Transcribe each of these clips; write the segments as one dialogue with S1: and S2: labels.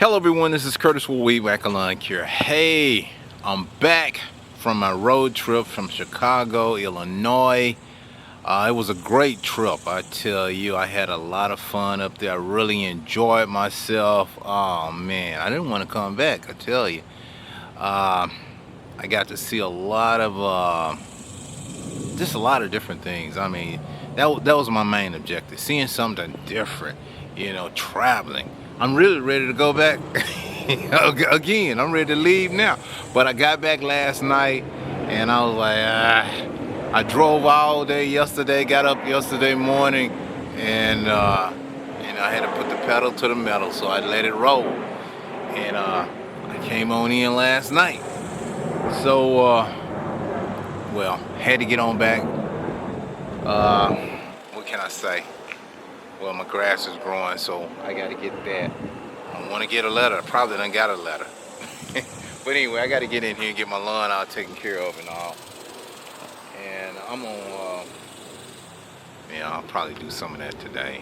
S1: Hello everyone, this is Curtis with Weed Whacker Lawn Care. Hey, I'm back from my road trip from Chicago, Illinois. It was a great trip, I tell you. I had a lot of fun up there. I really enjoyed myself. Oh man, I didn't want to come back, I tell you. Uh, I got to see a lot of, just a lot of different things. I mean, that was my main objective, seeing something different, traveling. I'm really ready to go back again. I'm ready to leave now. But I got back last night and I was like, I drove all day yesterday, got up yesterday morning, and I had to put the pedal to the metal, so I let it roll. And I came on in last night. So, well, had to get on back. What can I say? Well, my grass is growing, so I got to get that. I want to get a letter. I probably done got a letter. But anyway, I got to get in here and get my lawn out taken care of and all. And I'm on, I'll probably do some of that today.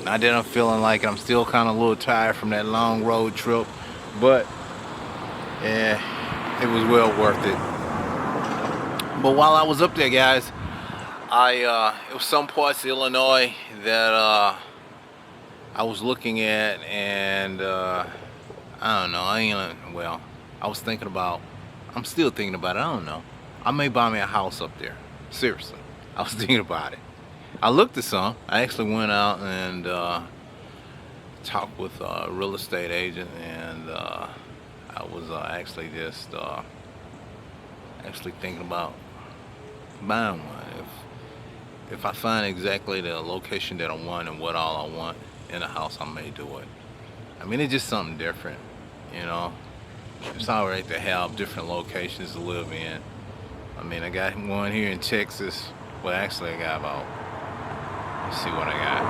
S1: Not that I'm feeling like it. I'm still kind of a little tired from that long road trip. But, yeah, it was well worth it. But while I was up there, guys, it was some parts of Illinois that I was looking at, and I don't know. I was thinking about. I'm still thinking about it. I don't know. I may buy me a house up there. Seriously, I was thinking about it. I looked at some. I actually went out and talked with a real estate agent, and I was actually just actually thinking about buying one. If I find exactly the location that I want and what all I want in a house, I may do it. I mean, it's just something different, you know. It's all right to have different locations to live in. I mean, I got one here in Texas. Well, actually, I got about, let's see what I got.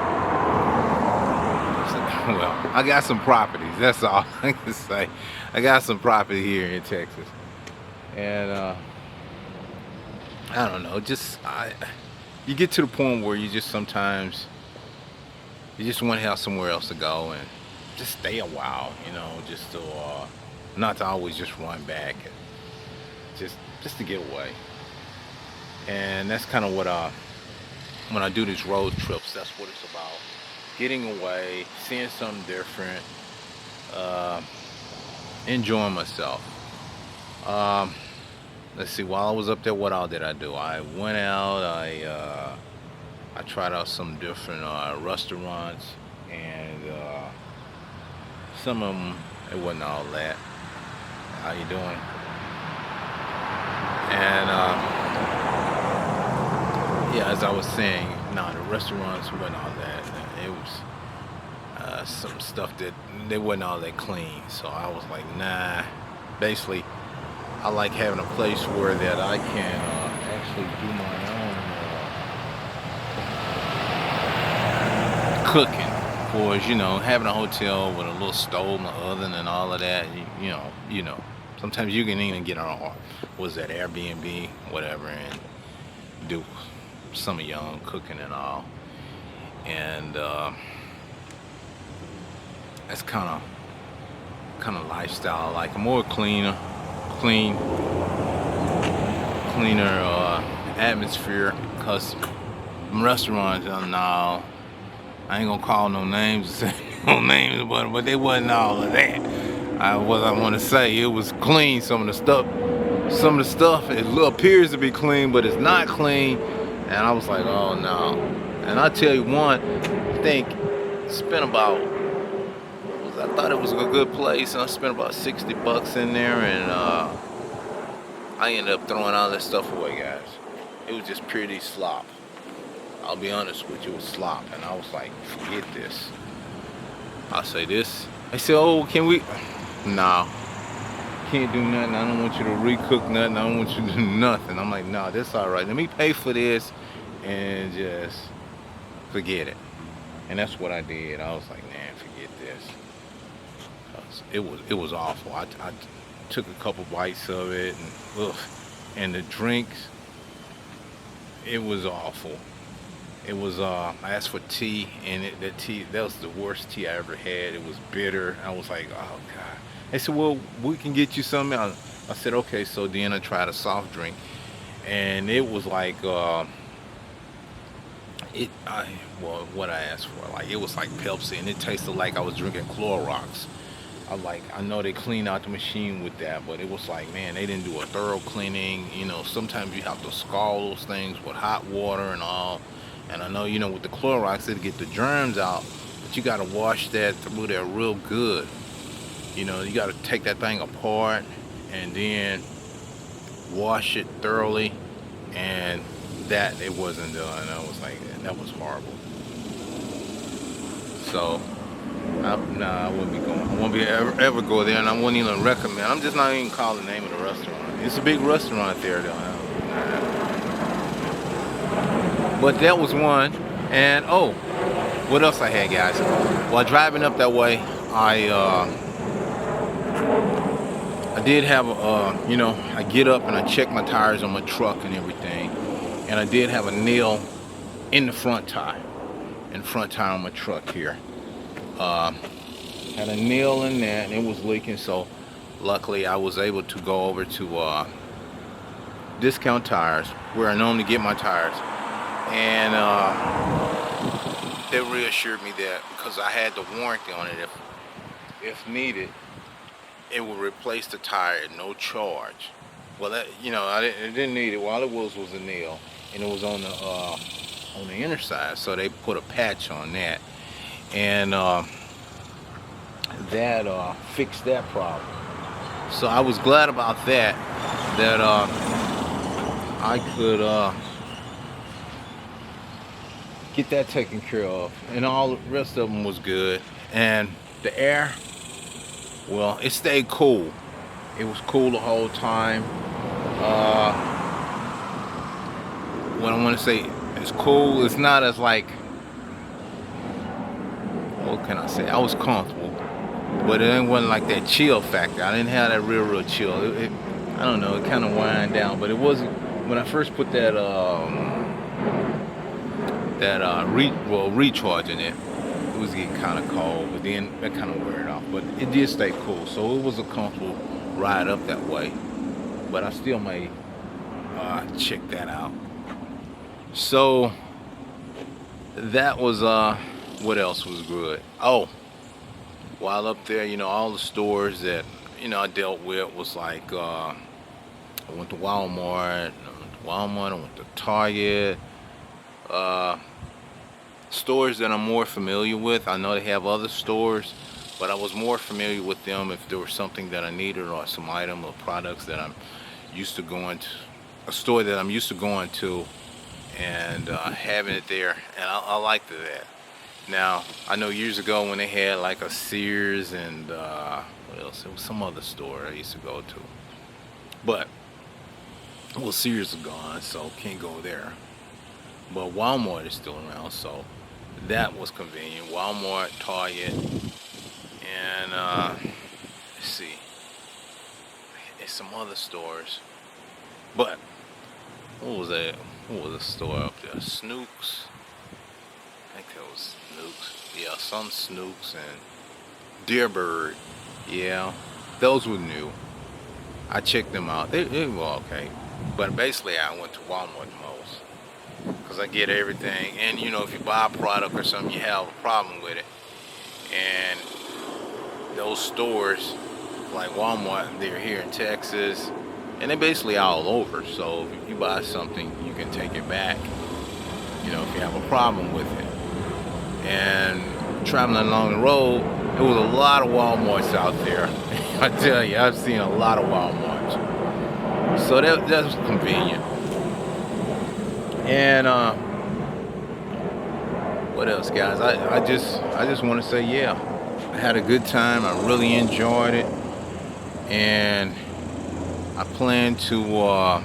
S1: Well, I got some properties. That's all I can say. I got some property here in Texas. And, I don't know, you get to the point where you just sometimes you just want to have somewhere else to go and just stay a while, just to not to always just run back, and just to get away. And that's kind of what when I do these road trips, that's what it's about: getting away, seeing something different, enjoying myself. Let's see, while I was up there, what all did I do? I went out, I tried out some different restaurants, and some of them, it wasn't all that. How you doing? And yeah, as I was saying, no, the restaurants wasn't all that. It was some stuff that they wasn't all that clean. So I was like, nah. Basically, I like having a place where that I can actually do my own cooking. Of course, having a hotel with a little stove and oven and all of that, you know. Sometimes you can even get on, was that Airbnb, whatever, and do some of your own cooking and all. And that's kind of lifestyle, like a more cleaner atmosphere, because restaurants, no, I ain't gonna call no names, but they wasn't all of that. What I want to say, it was clean. Some of the stuff it appears to be clean, but it's not clean. And I was like, oh no. And I tell you one, I think spent about, I thought it was a good place, and I spent about $60 in there, and I ended up throwing all that stuff away, guys. It was just purely slop. I'll be honest with you, it was slop, and I was like, forget this. I'll say this. They said, oh, can we? No, can't do nothing. I don't want you to recook nothing. I don't want you to do nothing. I'm like, no, this all right. Let me pay for this and just forget it. And that's what I did. I was like, man, forget this. It was awful. I took a couple bites of it, and the drinks, it was awful. It was I asked for tea, and that tea, that was the worst tea I ever had. It was bitter. I was like, oh god. They said, well, we can get you something else. I said, okay. So then I tried a soft drink, and it was like well, what I asked for, like it was like Pepsi, and it tasted like I was drinking Clorox. I know they clean out the machine with that, but it was like, man, they didn't do a thorough cleaning. Sometimes you have to scald those things with hot water and all. And I know, with the Clorox, it'll get the germs out, but you got to wash that through there real good. You got to take that thing apart and then wash it thoroughly. And that, it wasn't done. I was like, that was horrible. So, I wouldn't be going. I won't be ever go there, and I wouldn't even recommend. I'm just not even calling the name of the restaurant. It's a big restaurant there, though. But that was one. And oh, what else I had, guys? While driving up that way, I did have I get up and I check my tires on my truck and everything, and I did have a nail in the front tire on my truck here. Had a nail in there and it was leaking, so luckily I was able to go over to Discount Tires, where I normally get my tires, and they reassured me that because I had the warranty on it, if needed, it would replace the tire at no charge. Well, that, it didn't need it. All it was a nail, and it was on the inner side, so they put a patch on that, and that fixed that problem. So I was glad about that I could get that taken care of, and all the rest of them was good. And the air, well, it stayed cool. It was cool the whole time. What I want to say, it's cool. It's not as like, what can I say? I was comfortable, but it wasn't like that chill factor. I didn't have that real chill. I don't know. It kind of wind down, but it wasn't when I first put that recharge in it. It was getting kind of cold, but then that kind of wore it off. But it did stay cool, so it was a comfortable ride up that way. But I still may check that out. So that was what else was good? Oh, while up there, all the stores that I dealt with was like I went to Walmart, I went to Target. Stores that I'm more familiar with. I know they have other stores, but I was more familiar with them if there was something that I needed, or some item or products that I'm used to going to, a store that I'm used to going to, and having it there, and I liked that. Now, I know years ago when they had like a Sears and what else? It was some other store I used to go to, but well, Sears is gone, so can't go there. But Walmart is still around, so that was convenient. Walmart, Target, and let's see, there's some other stores. But what was that? What was the store up there? Snooks. I think that was Snooks. Yeah, some Snooks and Deerbird. Yeah, those were new. I checked them out. They were okay. But basically, I went to Walmart the most, because I get everything. And if you buy a product or something, you have a problem with it, and those stores like Walmart, they're here in Texas, and they're basically all over. So if you buy something, you can take it back, if you have a problem with it. And traveling along the road, there was a lot of Walmarts out there. I tell you, I've seen a lot of Walmarts. So that's convenient. And what else, guys? I just want to say, yeah, I had a good time. I really enjoyed it, and I plan to I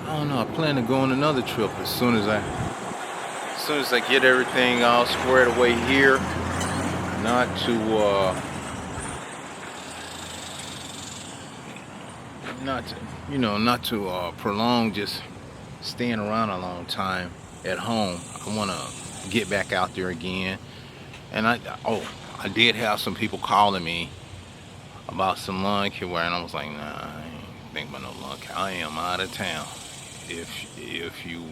S1: don't know. I plan to go on another trip as soon as I get everything all squared away here. Not to prolong just staying around a long time. at home. I want to get back out there again. And I did have some people calling me about some lawn care wear, and I was like, nah, I ain't think about no lawn care. I am out of town. If you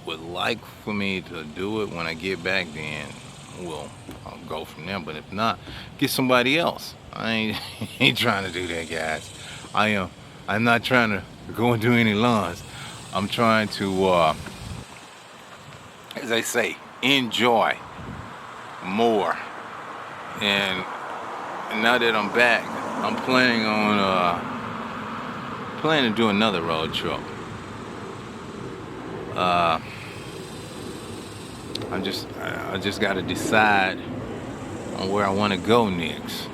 S1: would like for me to do it when I get back, then I'll go from there. But if not, get somebody else. I ain't ain't trying to do that, guys. I'm not trying to go and do any lawns. I'm trying to, as I say, enjoy more. And now that I'm back, I'm planning to do another road trip. I just got to decide on where I want to go next.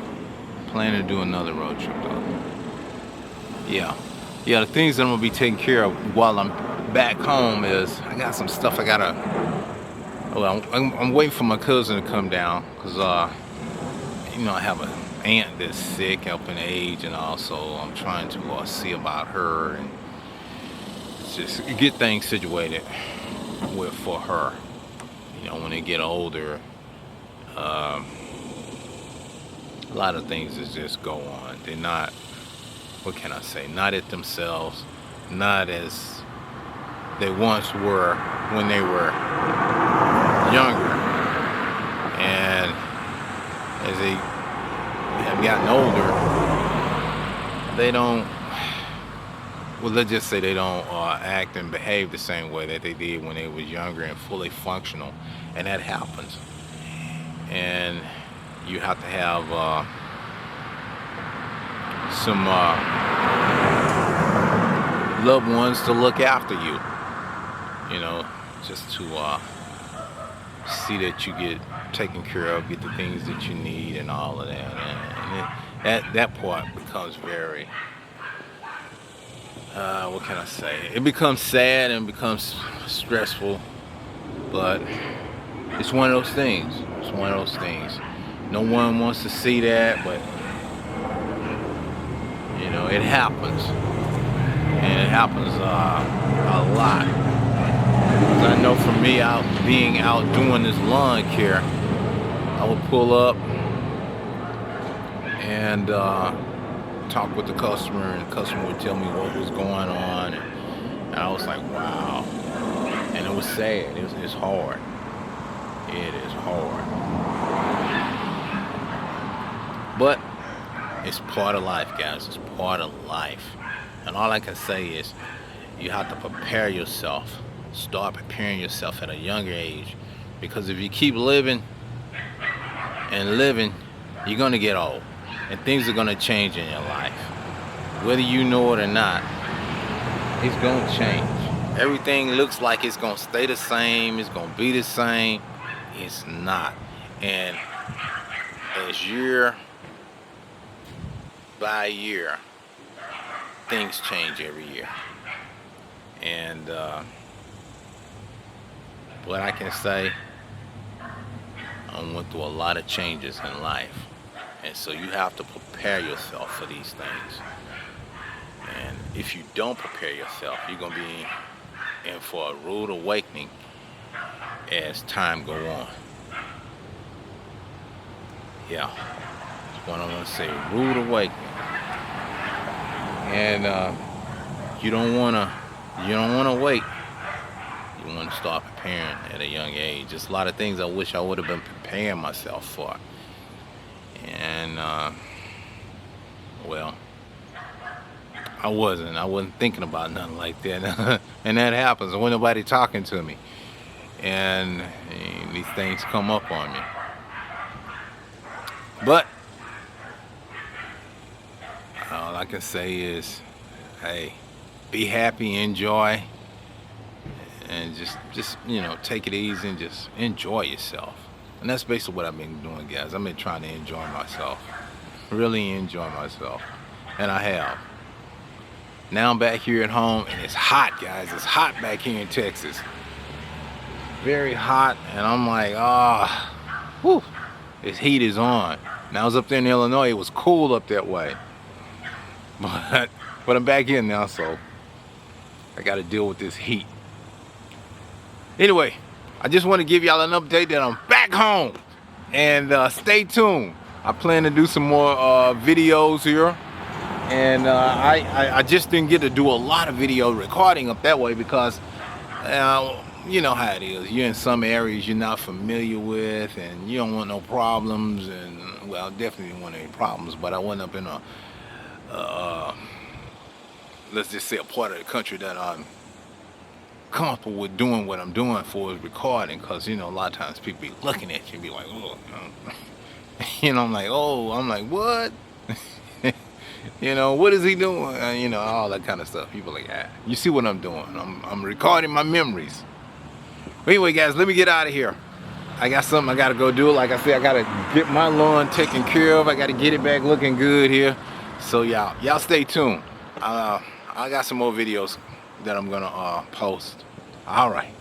S1: Planning to do another road trip though. Yeah, the things that I'm gonna be taking care of while I'm back home is I got some stuff I gotta. Well, I'm waiting for my cousin to come down because I have an aunt that's sick up in age, and also I'm trying to see about her and just get things situated for her. When they get older, a lot of things is just go on. They're not, what can I say, not at themselves, not as they once were when they were younger. And as they have gotten older, they don't, well, let's just say they don't act and behave the same way that they did when they was younger and fully functional. And that happens. And you have to have some loved ones to look after you, just to see that you get taken care of, get the things that you need and all of that. And that part becomes very, what can I say? It becomes sad and becomes stressful, but it's one of those things. It's one of those things. No one wants to see that, but it happens, and it happens a lot. 'Cause I know for me, being out doing this lawn care, I would pull up and talk with the customer, and the customer would tell me what was going on, and I was like, wow. And it was sad. It's hard. It is hard. But it's part of life, guys. It's part of life. And all I can say is you have to prepare yourself. Start preparing yourself at a younger age. Because if you keep living and living, you're going to get old. And things are going to change in your life. Whether you know it or not, it's going to change. Everything looks like it's going to stay the same. It's going to be the same. It's not. And as year by year, things change every year. And what I can say, I went through a lot of changes in life. And so you have to prepare yourself for these things. And if you don't prepare yourself, you're going to be in for a rude awakening as time go on. Yeah, that's what I'm going to say, rude awakening. And you don't want to wait. You want to start preparing at a young age. There's a lot of things I wish I would have been preparing myself for. And well, I wasn't thinking about nothing like that. And that happens. There wasn't nobody talking to me. And these things come up on me. But all I can say is, hey, be happy, enjoy, and just take it easy and just enjoy yourself. And that's basically what I've been doing, guys. I've been trying to enjoy myself, really enjoy myself, and I have. Now I'm back here at home, and it's hot, guys. It's hot back here in Texas. Very hot, and I'm like, whew, this heat is on. Now I was up there in Illinois, it was cool up that way. But I'm back in now, so I got to deal with this heat. Anyway, I just want to give y'all an update that I'm back home, and stay tuned. I plan to do some more videos here, and I just didn't get to do a lot of video recording up that way because you know how it is. You're in some areas you're not familiar with, and you don't want no problems. And well, definitely didn't want any problems. But I went up in a let's just say a part of the country that I'm comfortable with doing what I'm doing for is recording, because you know a lot of times people be looking at you and be like, oh, you know, I'm like, what? You know, what is he doing? You know, all that kind of stuff. People like, ah, you see what I'm doing? I'm recording my memories. But anyway, guys, let me get out of here. I got something I gotta go do. Like I said, I gotta get my lawn taken care of. I gotta get it back looking good here. So y'all stay tuned. I got some more videos that I'm gonna post. All right.